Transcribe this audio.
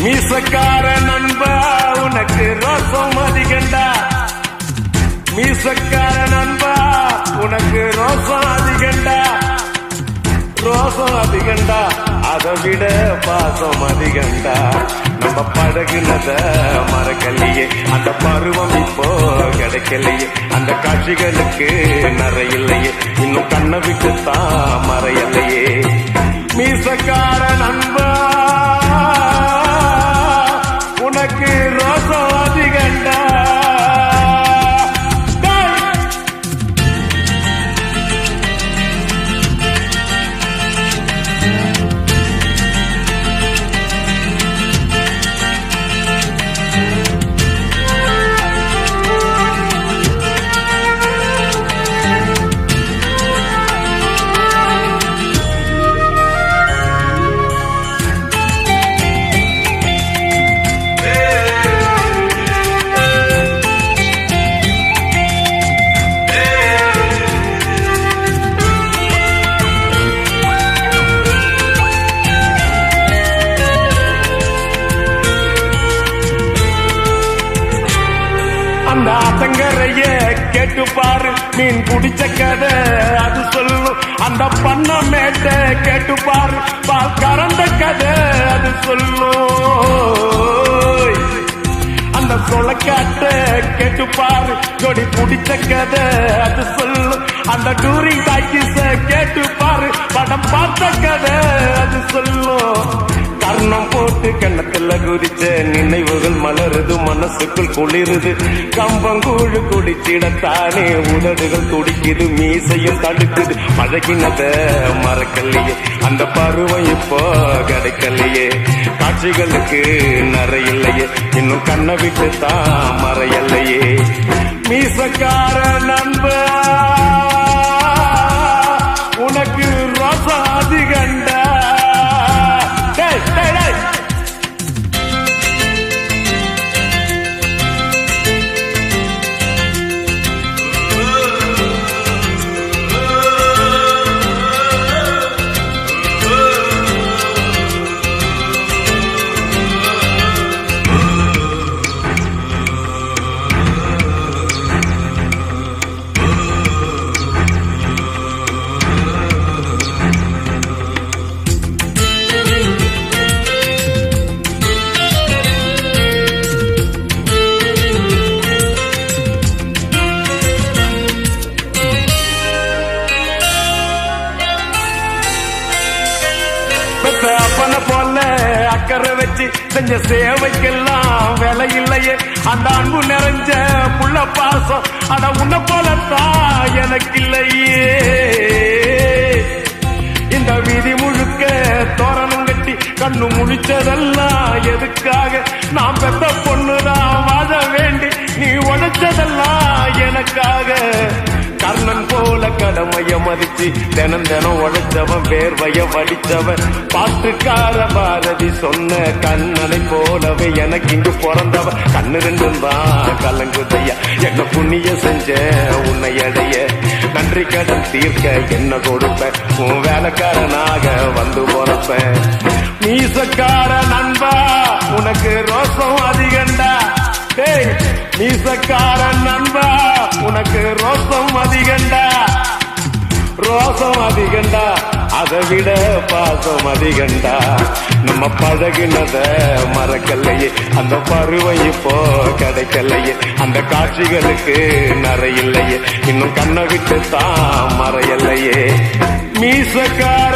மீசக்கார நண்பா உனக்கு ரோசம் அதிகண்டா. மீசக்கார நண்பா உனக்கு ரோசம் அதிகண்டா. ரோசம் அதிகண்டா அதை விட பாசம் அதிகண்டா. நம்ம பழகுனத மறக்கலையே, அந்த பருவம் இப்போ கிடைக்கலையே. அந்த காட்சிகளுக்கு நிறையில்லையே, இன்னும் கண்ணை விட்டுத்தான் மறையலையே. மீசக்கார நண்பா உனக்கு ரோசம் அதிகண்டா. அந்த ஆத்தங்கரைய கேட்டு பாரு, மீன் குடிச்ச கதை அது சொல்லும். அந்த பண்ண மேட்ட கேட்டு பாரு, பால் கறந்த கதை அது சொல்லும். அந்த சொலக்காட்ட கேட்டு பாரு, கொடி குடிச்ச கதை அது சொல்லும். அந்த டூரிங் டாக்கிஸ கேட்டு பாரு, படம் பார்த்த கதை அது சொல்லும். கர்ணம் போட்டு கண்ணத்துல குதிச்ச நினைவுகள் மலருது, மனசுக்குள் குளிருது. கம்பங்கூழு குடிச்சிடத்தானே உதடுகள் துடிக்குது, மீசையும் தடுக்குது. பழகினத மறக்கலையே, அந்த பருவம் இப்போ கிடைக்கலையே. காட்சிகளுக்கு நிறையில்லையே, இன்னும் கண்ணை விட்டு தான் மறையலையே. மீசக்கார நண்பா உனக்கு ரோசம் அதிகண்டா. அப்பன போல அக்கறை வச்சு செஞ்ச சேவைக்கெல்லாம் விலை இல்லையே. அந்த அன்பு நிறைஞ்ச புள்ள பாசம் அட உன்ன போலத்தான் எனக்கு இல்லையே. இந்த வீதி முழுக்க தோரணம் கட்டி கண்ணு முழிச்சதெல்லாம் எதுக்காக? நாம் பெத்த பொண்ணுதான் வாழ வேண்டி நீ உழைச்சதெல்லாம் எனக்காக. கர்ணன் போல கடமைய மதிச்சு தினம் தினம் உழைச்சவன், வேர்வைய வடிச்சவன். பாட்டுக்கார பாரதி சொன்ன கண்ணனை போலவே எனக்கு இங்கு பிறந்தவன். கண்ணு ரெண்டும் தான் கலங்குதையா, என்ன புண்ணிய செஞ்ச உன்னை அடைய. நன்றி கடன் தீர்க்க என்ன கொடுப்பேன், உன் வேலைக்காரனாக வந்து போறப்பேன். மீசக்கார நண்பா உனக்கு ரோசம் அதிகண்டா. மீசக்கார நண்பா உனக்கு ரோசம் அதிகண்டா. ரோசம் அதிகண்டா அதை விட பாசம் அதிகண்டா. நம்ம பழகினத மறக்கலையே, அந்த பருவம் இப்போ கிடைக்கலையே. அந்த காட்சிகளுக்கு நிறையில்லையே, இன்னும் கண்ணை விட்டு தான் மறையலையே. மீசக்கார